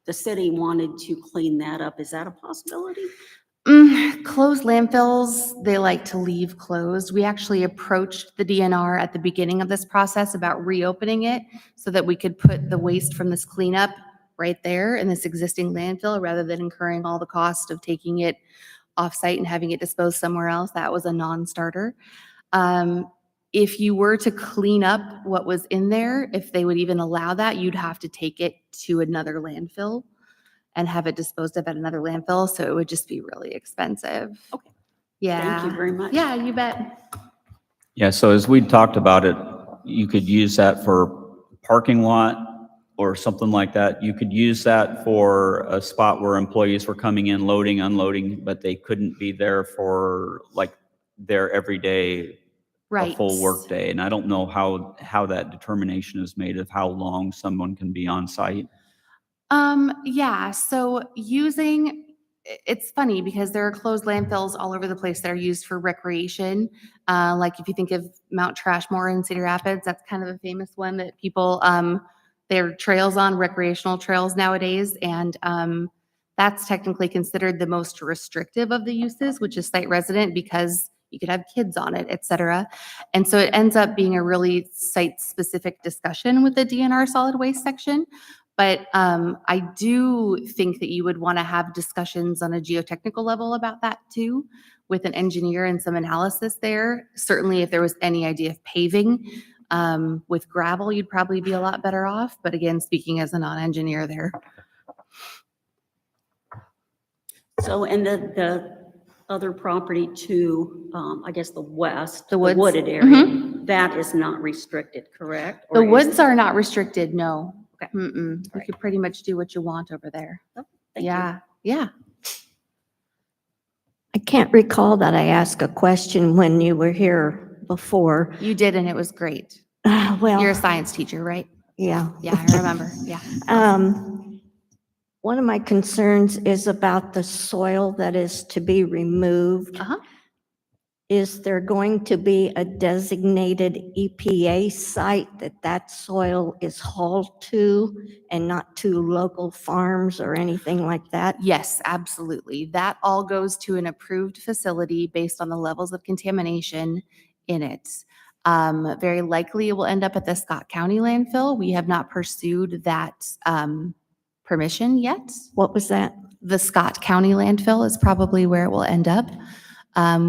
the city wanted to clean that up, is that a possibility? Closed landfills, they like to leave closed. We actually approached the DNR at the beginning of this process about reopening it so that we could put the waste from this cleanup right there in this existing landfill rather than incurring all the cost of taking it off-site and having it disposed somewhere else. That was a non-starter. If you were to clean up what was in there, if they would even allow that, you'd have to take it to another landfill and have it disposed of at another landfill. So it would just be really expensive. Okay. Yeah. Thank you very much. Yeah, you bet. Yeah, so as we talked about it, you could use that for parking lot or something like that. You could use that for a spot where employees were coming in, loading, unloading, but they couldn't be there for like there every day, a Right. full workday. And I don't know how that determination is made of how long someone can be on site. Yeah, so it's funny because there are closed landfills all over the place that are used for recreation. Like if you think of Mount Trashmore in Cedar Rapids, that's kind of a famous one that people, there are trails on, recreational trails nowadays. And that's technically considered the most restrictive of the uses, which is site resident because you could have kids on it, et cetera. And so it ends up being a really site-specific discussion with the DNR solid waste section. But I do think that you would want to have discussions on a geotechnical level about that too, with an engineer and some analysis there. Certainly, if there was any idea of paving with gravel, you'd probably be a lot better off. But again, speaking as a non-engineer there. So, and the other property to, I guess, the west, The woods. wooded area, that is not restricted, correct? The Or is woods it? are not restricted, no. Okay. Mm-mm. You could pretty much do what you want over there. Thank you. Yeah, yeah. I can't recall that I asked a question when you were here before. You did, and it was great. Well, You're a science teacher, right? yeah. Yeah, I remember. Yeah. One of my concerns is about the soil that is to be removed. Uh-huh. Is there going to be a designated EPA site that soil is hauled to and not to local farms or anything like that? Yes, absolutely. That all goes to an approved facility based on the levels of contamination in it. Very likely it will end up at the Scott County landfill. We have not pursued that permission yet. What was that? The Scott County landfill is probably where it will end up.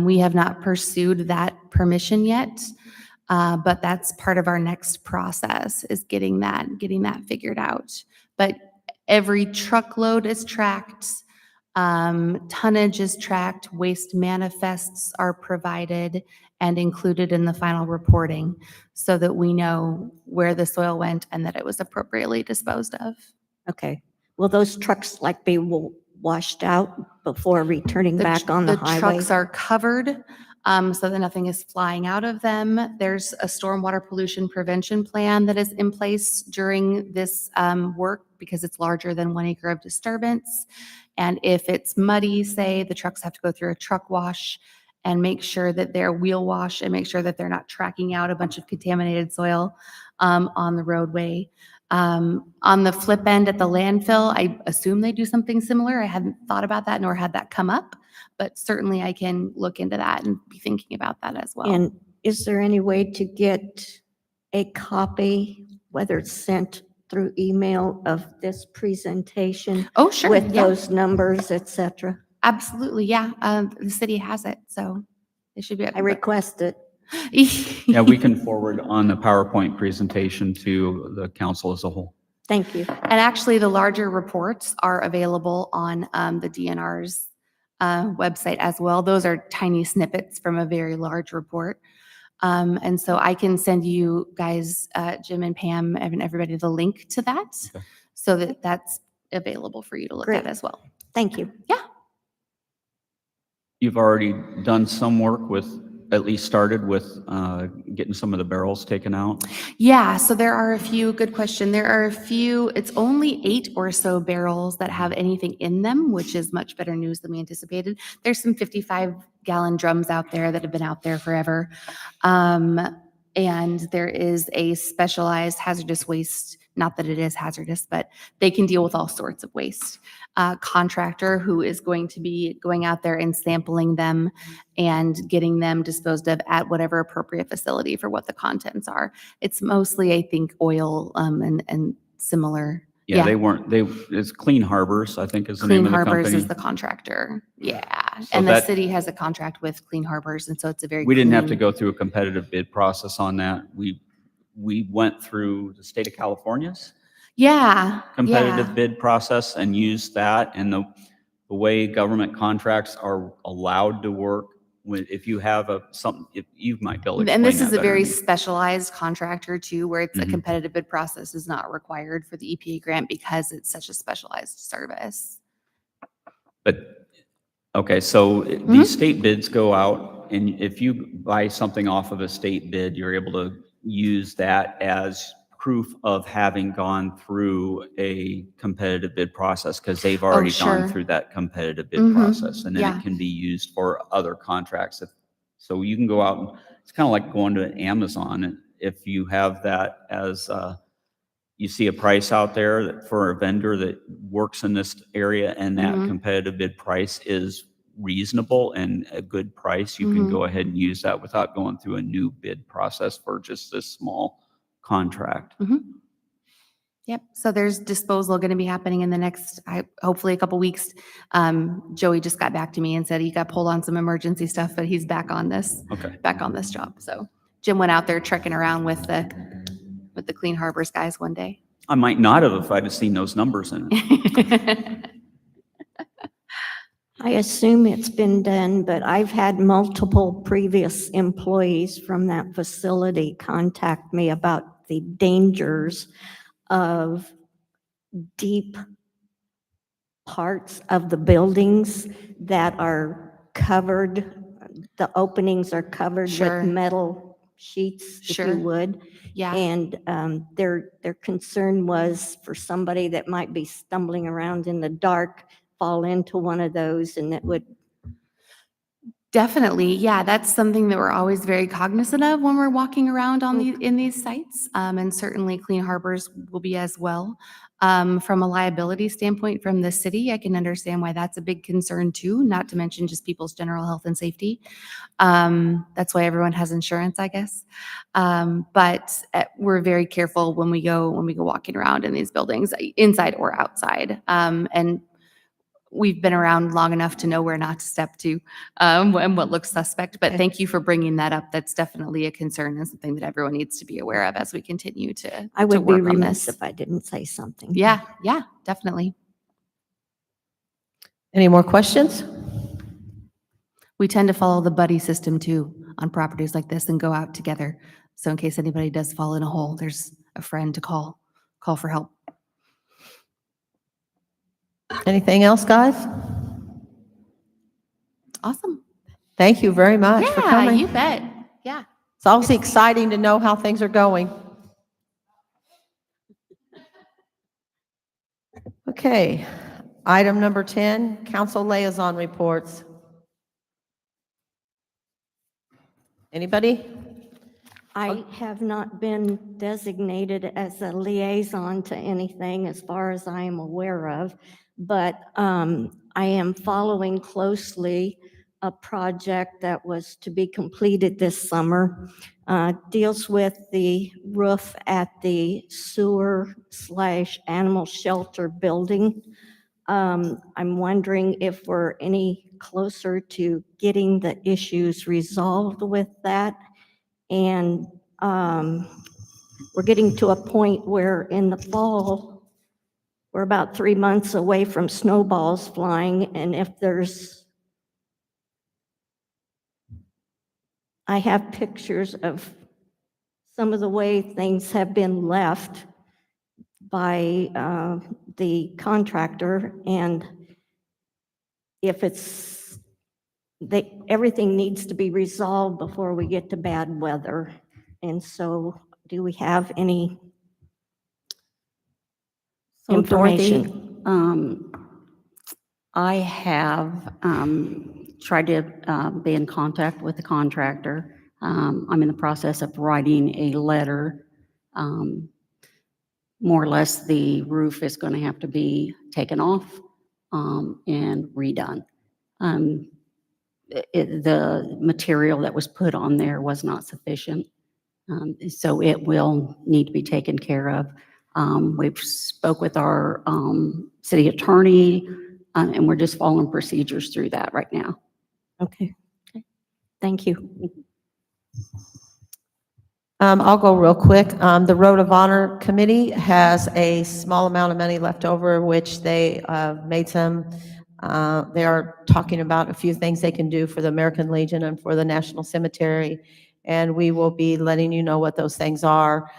We have not pursued that permission yet, but that's part of our next process is getting that figured out. But every truckload is tracked, tonnage is tracked, waste manifests are provided and included in the final reporting so that we know where the soil went and that it was appropriately disposed of. Okay. Will those trucks be washed out before returning back on the highway? The trucks are covered so that nothing is flying out of them. There's a stormwater pollution prevention plan that is in place during this work because it's larger than 1 acre of disturbance. And if it's muddy, say, the trucks have to go through a truck wash and make sure that they're wheel wash and make sure that they're not tracking out a bunch of contaminated soil on the roadway. On the flip end at the landfill, I assume they do something similar. I hadn't thought about that nor had that come up, but certainly I can look into that and be thinking about that as well. And is there any way to get a copy, whether it's sent through email, of this presentation? Oh, sure. With Yeah. those numbers, et cetera? Absolutely. Yeah. The city has it, so it should be. I request it. Yeah, we can forward on the PowerPoint presentation to the council as a whole. Thank you. And actually, the larger reports are available on the DNR's website as well. Those are tiny snippets from a very large report. And so I can send you guys, Jim and Pam and everybody, the link to that so that that's available for you to look Great. at as well. Thank you. Yeah. You've already done some work with, at least started with getting some of the barrels taken out? Yeah, so there are a few, good question. There are a few, it's only 8 or so barrels that have anything in them, which is much better news than we anticipated. There's some 55-gallon drums out there that have been out there forever. And there is a specialized hazardous waste, not that it is hazardous, but they can deal with all sorts of waste. Contractor who is going to be going out there and sampling them and getting them disposed of at whatever appropriate facility for what the contents are. It's mostly, I think, oil and similar. Yeah, it's Clean Harbors, I think is the Clean name of the Harbors company. is the contractor. Yeah. So And the that- city has a contract with Clean Harbors, and so it's a very We didn't have to clean- go through a competitive bid process on that. We went through the state of California's competitive bid process and used that. And the way government contracts are allowed to work, if you have if you might be able to explain And this is that a very better. specialized contractor too, where it's a Mhm. competitive bid process is not required for the EPA grant because it's such a specialized service. But, okay, so Mm-hmm. these state bids go out And if you buy something off of a state bid, you're able to use that as proof of having gone through a competitive bid process because they've already gone sure. through that competitive bid process. And then Yeah. it can be used for other contracts. So you can go out and it's kind of like going to Amazon. If you have that as you see a price out there for a vendor that works in this area and that competitive bid price is reasonable and a good price, you can go ahead and use that without going through a new bid process for just this small contract. Yep. So there's disposal going to be happening in the next, hopefully a couple weeks. Joey just got back to me and said he got pulled on some emergency stuff, but he's back on this job. So Jim went out there trekking around with the Clean Harbors guys one day. I might not have if I'd have seen those numbers in it. I assume it's been done, but I've had multiple previous employees from that facility contact me about the dangers of deep parts of the buildings that are covered, the openings are covered Sure. with metal sheets, if Sure. you would. Yeah. And their concern was for somebody that might be stumbling around in the dark, fall into one of those, and that would. Definitely. Yeah, that's something that we're always very cognizant of when we're walking around in these sites. And certainly Clean Harbors will be as well. From a liability standpoint from the city, I can understand why that's a big concern too, not to mention just people's general health and safety. That's why everyone has insurance, I guess. But we're very careful when we go walking around in these buildings, inside or outside. And we've been around long enough to know where not to step to and what looks suspect. But thank you for bringing that up. That's definitely a concern and something that everyone needs to be aware of as we continue to I would be work on remiss this. if I didn't say something. Yeah, definitely. Any more questions? We tend to follow the buddy system too on properties like this and go out together. So in case anybody does fall in a hole, there's a friend to call for help. Anything else, guys? Awesome. Thank you very much for Yeah, coming. you bet. Yeah. It's always exciting to know how things are going. Okay, item number 10, council liaison reports. Anybody? I have not been designated as a liaison to anything as far as I am aware of, but I am following closely a project that was to be completed this summer. Deals with the roof at the sewer/animal shelter building. I'm wondering if we're any closer to getting the issues resolved with that. And we're getting to a point where in the fall, we're about 3 months away from snowballs flying. And if I have pictures of some of the way things have been left by the contractor. And if everything needs to be resolved before we get to bad weather. And so do we have any So Dorothy, information? I have tried to be in contact with the contractor. I'm in the process of writing a letter. More or less, the roof is going to have to be taken off and redone. The material that was put on there was not sufficient, so it will need to be taken care of. We've spoke with our city attorney, and we're just following procedures through that right now. Okay. Thank you. I'll go real quick. The Road of Honor Committee has a small amount of money left over, which they made some, they are talking about a few things they can do for the American Legion and for the National Cemetery, and we will be letting you know what those things are.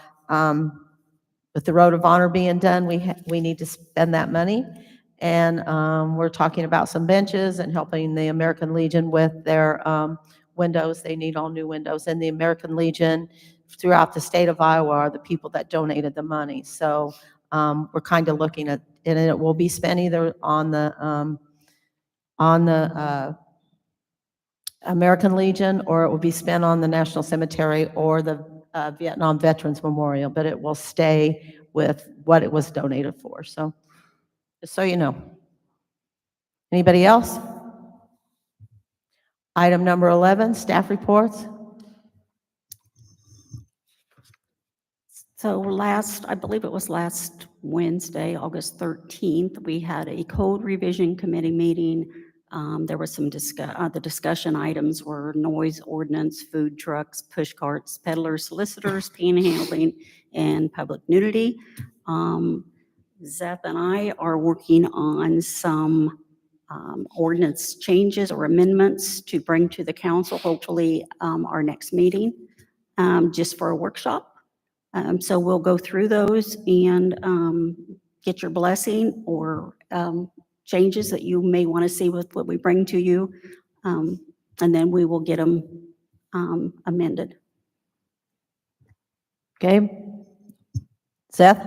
With the Road of Honor being done, we need to spend that money, and we're talking about some benches and helping the American Legion with their windows. They need all new windows. And the American Legion throughout the state of Iowa are the people that donated the money. So we're kind of looking at, and it will be spent either on the American Legion, or it will be spent on the National Cemetery or the Vietnam Veterans Memorial, but it will stay with what it was donated for. So, just so you know. Anybody else? Item number 11, staff reports. So I believe it was last Wednesday, August 13th, we had a code revision committee meeting. There was some the discussion items were noise ordinance, food trucks, push carts, peddlers, solicitors, panhandling, and public nudity. Zeth and I are working on some ordinance changes or amendments to bring to the council, hopefully our next meeting, just for a workshop. So we'll go through those and get your blessing or changes that you may want to see with what we bring to you. And then we will get them amended. Okay. Seth?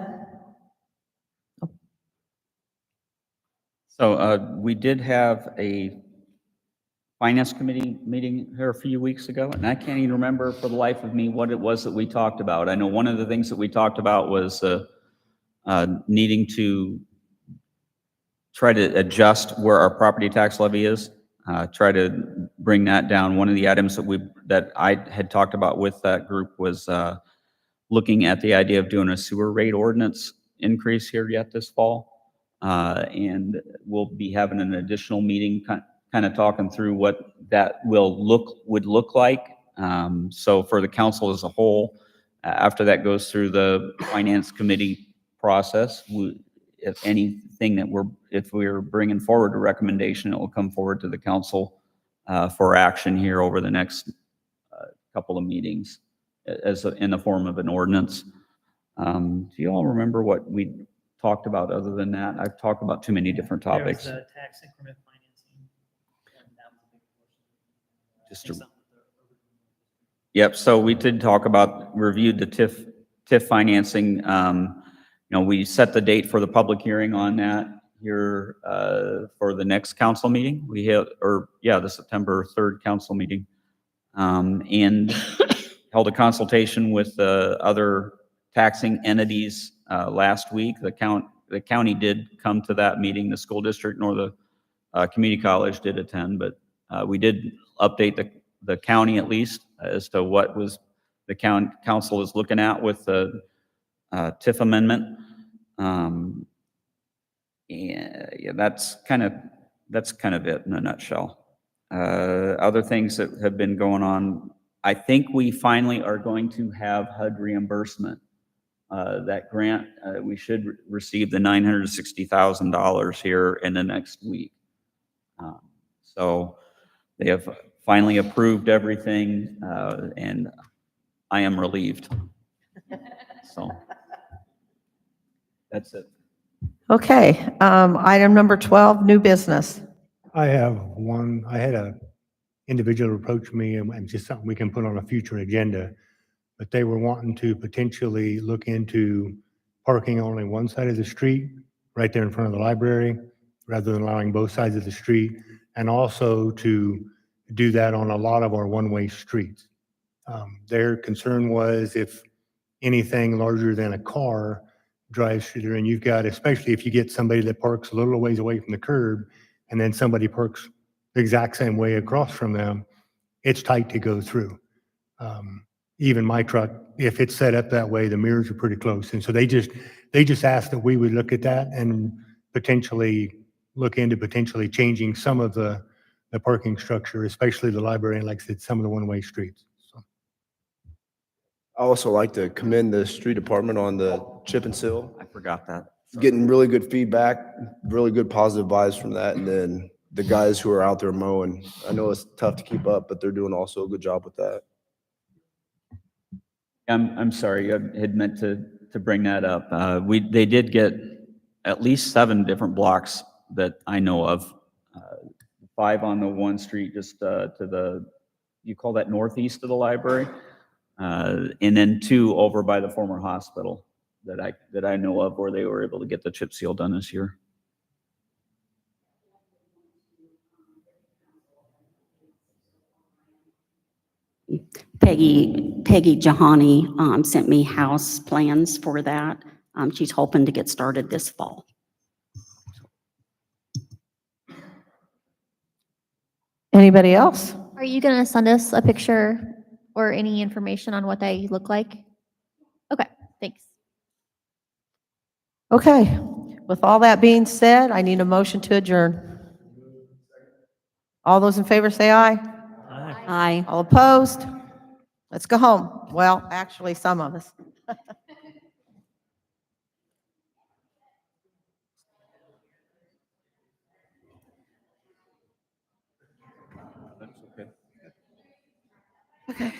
So we did have a finance committee meeting here a few weeks ago, and I can't even remember for the life of me what it was that we talked about. I know one of the things that we talked about was needing to try to adjust where our property tax levy is, try to bring that down. One of the items that I had talked about with that group was looking at the idea of doing a sewer rate ordinance increase here yet this fall. And we'll be having an additional meeting kind of talking through what that would look like. So for the council as a whole, after that goes through the finance committee process, if anything if we're bringing forward a recommendation, it will come forward to the council for action here over the next couple of meetings in the form of an ordinance. Do you all remember what we talked about other than that? I've talked about too many different topics. There was the tax increment financing. Yep, so we did talk about, reviewed the TIF financing. We set the date for the public hearing on that here for the next council meeting. The September 3rd council meeting. And held a consultation with other taxing entities last week. The county did come to that meeting. The school district nor the community college did attend, but we did update the county at least as to what was the council is looking at with the TIF amendment. That's kind of it in a nutshell. Other things that have been going on, I think we finally are going to have HUD reimbursement. That grant, we should receive the $960,000 here in the next week. So they have finally approved everything, and I am relieved. So that's it. Okay. Item number 12, new business. I have one. I had a individual approach me, and just something we can put on a future agenda, but they were wanting to potentially look into parking only one side of the street, right there in front of the library, rather than allowing both sides of the street, and also to do that on a lot of our one-way streets. Their concern was if anything larger than a car drives through there, and you've got, especially if you get somebody that parks a little ways away from the curb, and then somebody parks the exact same way across from them, it's tight to go through. Even my truck, if it's set up that way, the mirrors are pretty close. And so they just asked that we would look at that and potentially look into potentially changing some of the parking structure, especially the library and, like I said, some of the one-way streets. So. I also like to commend the street department on the chip and seal. I forgot that. Getting really good feedback, really good positive vibes from that. And then the guys who are out there mowing, I know it's tough to keep up, but they're doing also a good job with that. I'm sorry, I had meant to bring that up. They did get at least 7 different blocks that I know of. 5 on the one street just to the you call that northeast of the library. And then 2 over by the former hospital that I know of where they were able to get the chip seal done this year. Peggy Jahani sent me house plans for that. She's hoping to get started this fall. Anybody else? Are you gonna send us a picture or any information on what they look like? Okay, thanks. Okay, with all that being said, I need a motion to adjourn. All those in favor say aye. Aye. All opposed? Let's go home. Well, actually, some of us. That's okay. Okay.